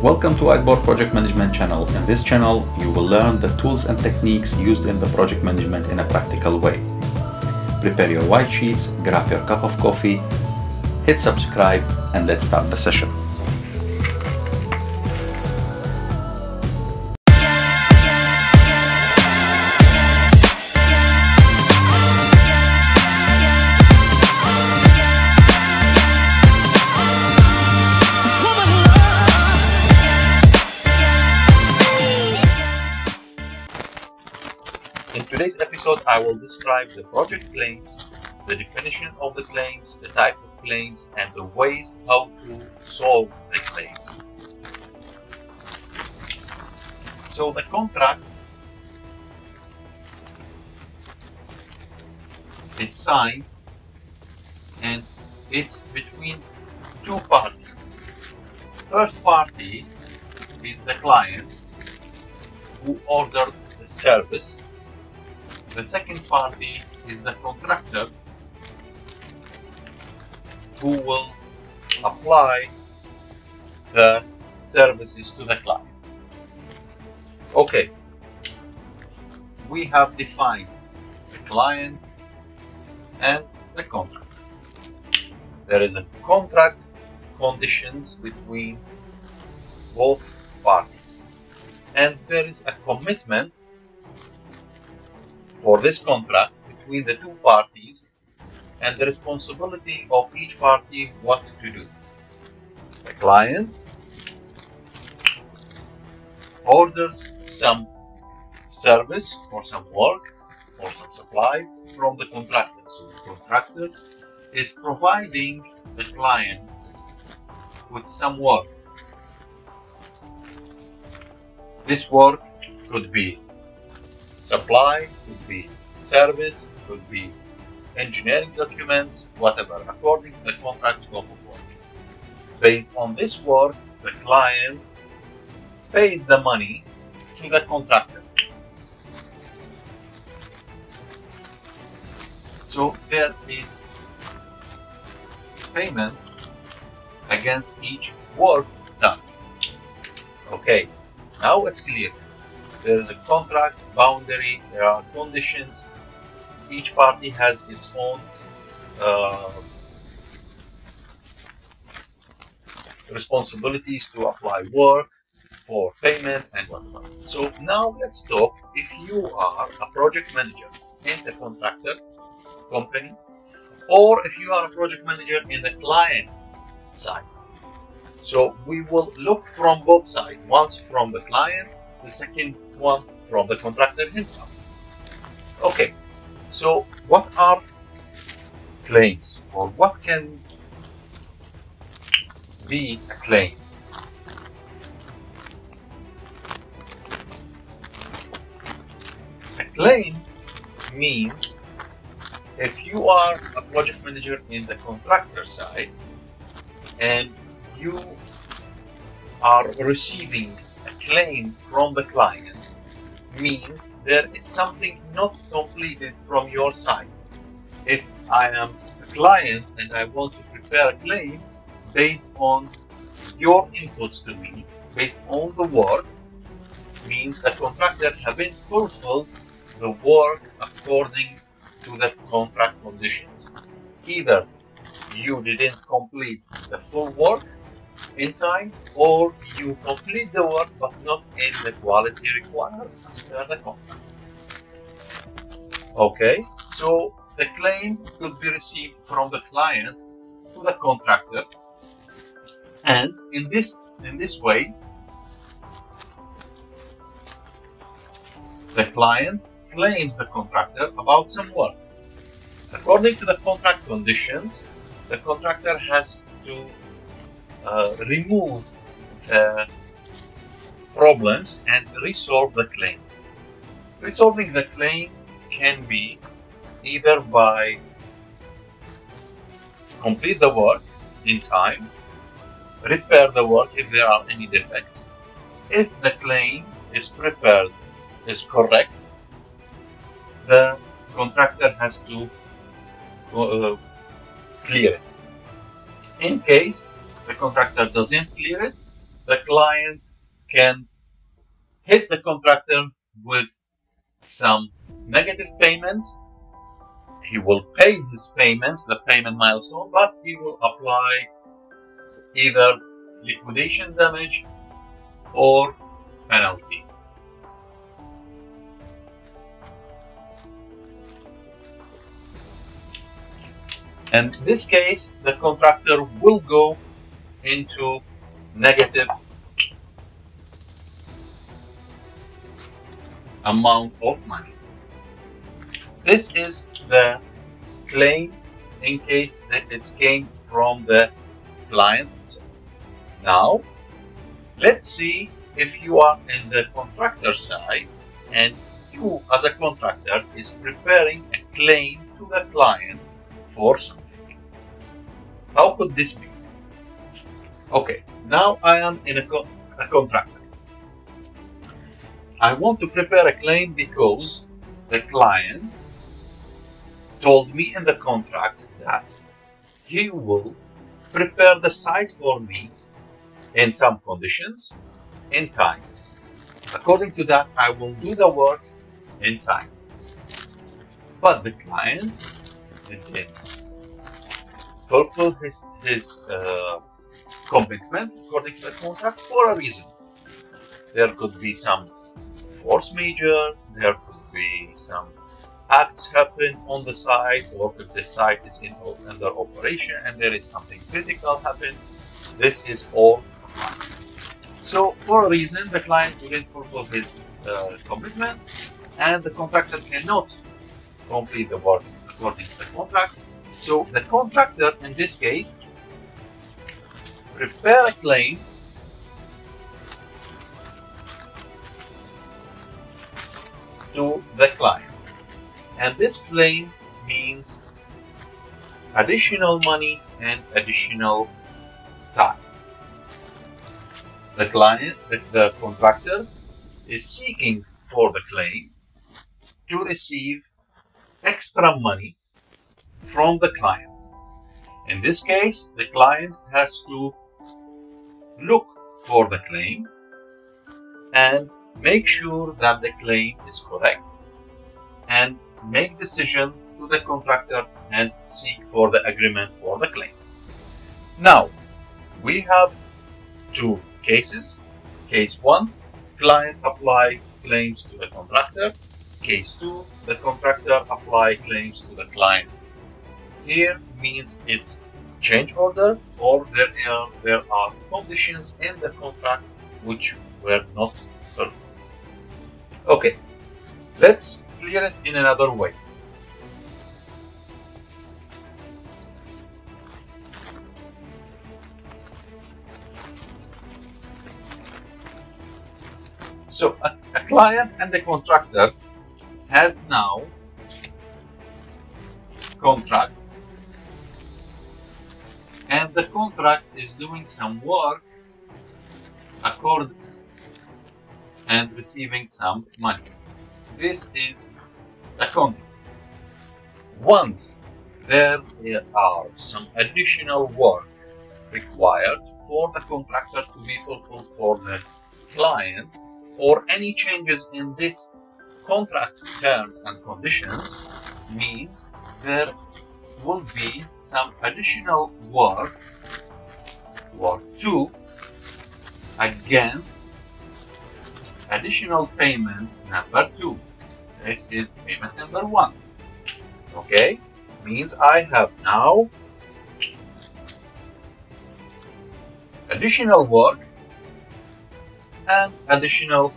Welcome to WHITEBOARD Project Management Channel. In this channel, you will learn the tools and techniques used in the project management in a practical way. Prepare your white sheets, grab your cup of coffee, hit subscribe, and let's start the session. In today's episode, I will describe the project claims, the definition of the claims, the type of claims, and the ways how to solve the claims. So the contract is signed and it's between two parties. First party is the client who ordered the service. The second party is the contractor who will apply the services to the client. Okay, we have defined the client and the contractor. There is a contract conditions between both parties, and there is a commitment for this contract between the two parties and the responsibility of each party what to do. The client orders some service or some work or some supply from the contractor. So the contractor is providing the client with some work. This work could be supply, could be service, could be engineering documents, whatever, according to the contract scope of work. Based on this work, the client pays the money to the contractor. So there is payment against each work done. Okay, now it's clear. There is a contract boundary, there are conditions, each party has its own responsibilities to apply work for payment and whatever. So now let's talk if you are a project manager in the contractor company or if you are a project manager in the client side. So we will look from both sides, once from the client, the second one from the contractor himself. Okay, so what are claims, or what can be a claim? A claim means if you are a project manager in the contractor side and you are receiving a claim from the client, means there is something not completed from your side. If I am a client and I want to prepare a claim based on your inputs to me, based on the work, means the contractor haven't fulfilled the work according to the contract conditions. Either you didn't complete the full work in time, or you complete the work but not in the quality required as per the contract. Okay, so the claim could be received from the client to the contractor, and in this way, the client claims the contractor about some work. According to the contract conditions, the contractor has to remove problems and resolve the claim. Resolving the claim can be either by complete the work in time, repair the work if there are any defects. If the claim is prepared, is correct, the contractor has to clear it. In case the contractor doesn't clear it, the client can hit the contractor with some negative payments. He will pay his payments, the payment milestone, but he will apply either liquidation damage or penalty. And in this case, the contractor will go into negative amount of money. This is the claim in case that it came from the client. Now, let's see if you are in the contractor side and you as a contractor is preparing a claim to the client for something. How could this be? Okay, now I am in a contractor. I want to prepare a claim because the client told me in the contract that he will prepare the site for me in some conditions in time. According to that, I will do the work in time. But the client didn't fulfill his commitment according to the contract for a reason. There could be some force majeure, there could be some acts happen on the site, or if the site is under operation and there is something critical happen, this is all fine. So for a reason, the client didn't fulfill his commitment and the contractor cannot complete the work according to the contract. So the contractor in this case prepare a claim to the client, and this claim means additional money and additional time. The client, the contractor, is seeking for the claim to receive extra money from the client. In this case, the client has to look for the claim and make sure that the claim is correct and make decision to the contractor and seek for the agreement for the claim. Now, we have two cases. Case 1, client apply claims to the contractor. Case 2, the contractor apply claims to the client. Here means it's change order, or there are conditions in the contract which were not fulfilled. Okay, let's clear it in another way. So a client and the contractor has now contract, and the contract is doing some work according and receiving some money. This is a contract. Once there are some additional work required for the contractor to be fulfilled for the client, or any changes in this contract terms and conditions, means there will be some additional work 2 against additional payment number 2. This is payment number 1. Okay, means I have now additional work and additional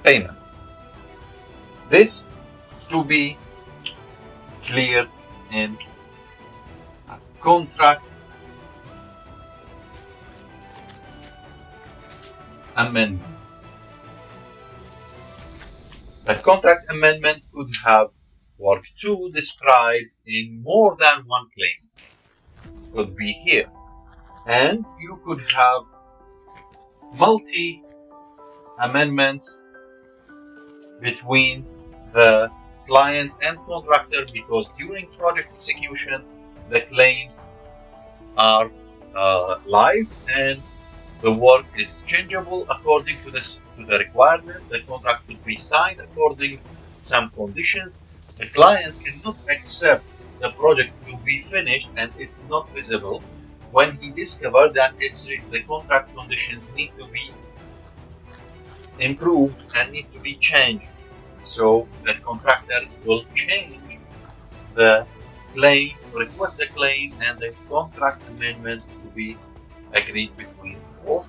payment. This to be cleared in a contract amendment. The contract amendment could have work 2 described in more than one claim. Could be here. And you could have multi amendments between the client and contractor, because during project execution the claims are live, and the work is changeable according to the requirement. The contract will be signed according to some conditions. The client cannot accept the project to be finished and it's not visible when he discovers that the contract conditions need to be improved and need to be changed. So the contractor will change the claim, request the claim, and the contract amendment to be agreed between both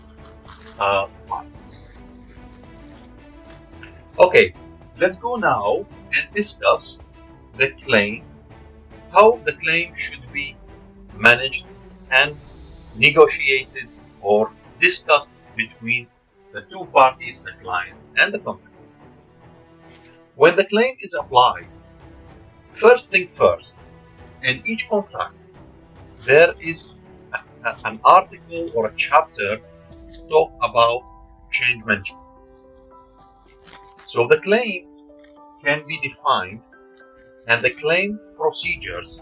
parties. Okay, let's go now and discuss the claim, how the claim should be managed and negotiated or discussed between the two parties, the client and the contractor. When the claim is applied, first thing first, in each contract, there is an article or a chapter talk about change management. So the claim can be defined and the claim procedures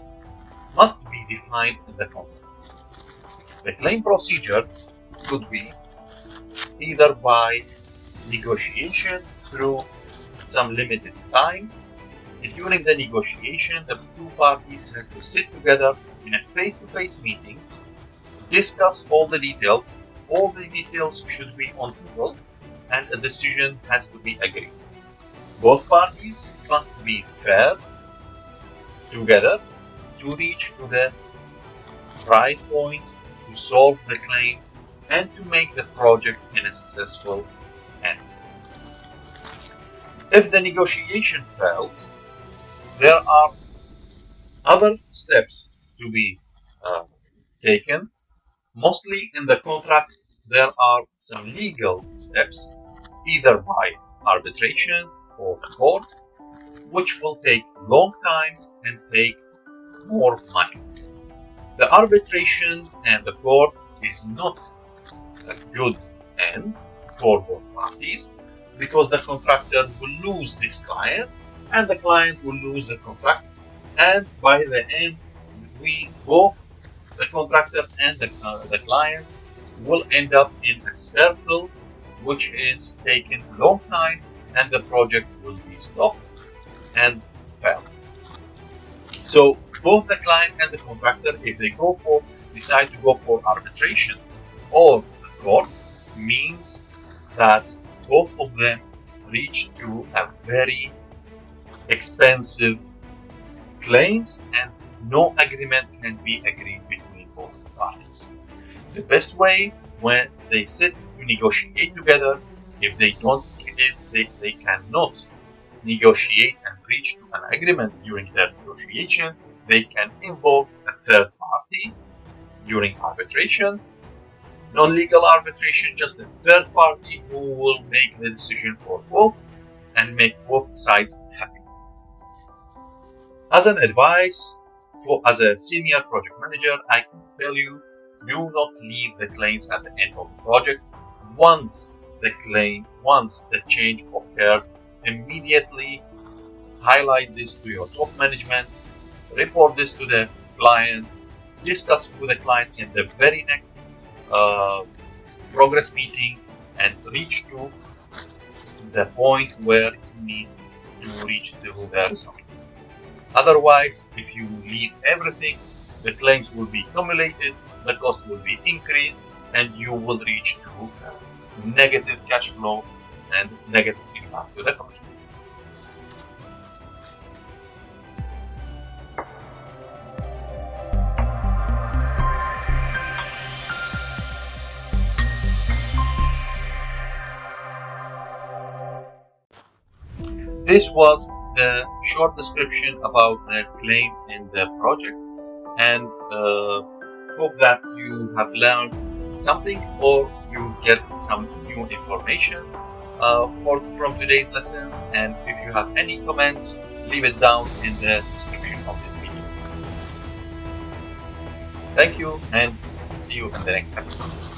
must be defined in the contract. The claim procedure could be either by negotiation through some limited time. During the negotiation, the two parties has to sit together in a face-to-face meeting, discuss all the details. All the details should be on table, and a decision has to be agreed. Both parties must be fair together to reach to the right point to solve the claim and to make the project in a successful end. If the negotiation fails, there are other steps to be taken. Mostly in the contract, there are some legal steps, either by arbitration or the court, which will take long time and take more money. The arbitration and the court is not a good end for both parties, because the contractor will lose this client and the client will lose the contract, and by the end we both, the contractor and the client, will end up in a circle which is taking a long time, and the project will be stopped and fail. So both the client and the contractor, if they decide to go for arbitration or the court, means that both of them reach to a very expensive claims and no agreement can be agreed between both parties. The best way, when they sit to negotiate together, if they cannot negotiate and reach to an agreement during their negotiation, they can involve a third party during arbitration. Non-legal arbitration, just a third party who will make the decision for both and make both sides happy. As an advice, as a senior project manager, I can tell you, do not leave the claims at the end of the project. Once the change occurred, immediately highlight this to your top management, report this to the client, discuss with the client in the very next progress meeting, and reach to the point where you need to reach to the results. Otherwise, if you leave everything, the claims will be accumulated, the cost will be increased, and you will reach to negative cash flow and negative impact to the project. This was the short description about the claim in the project, and hope that you have learned something or you get some new information from today's lesson. And if you have any comments, leave it down in the description of this video. Thank you, and see you in the next episode.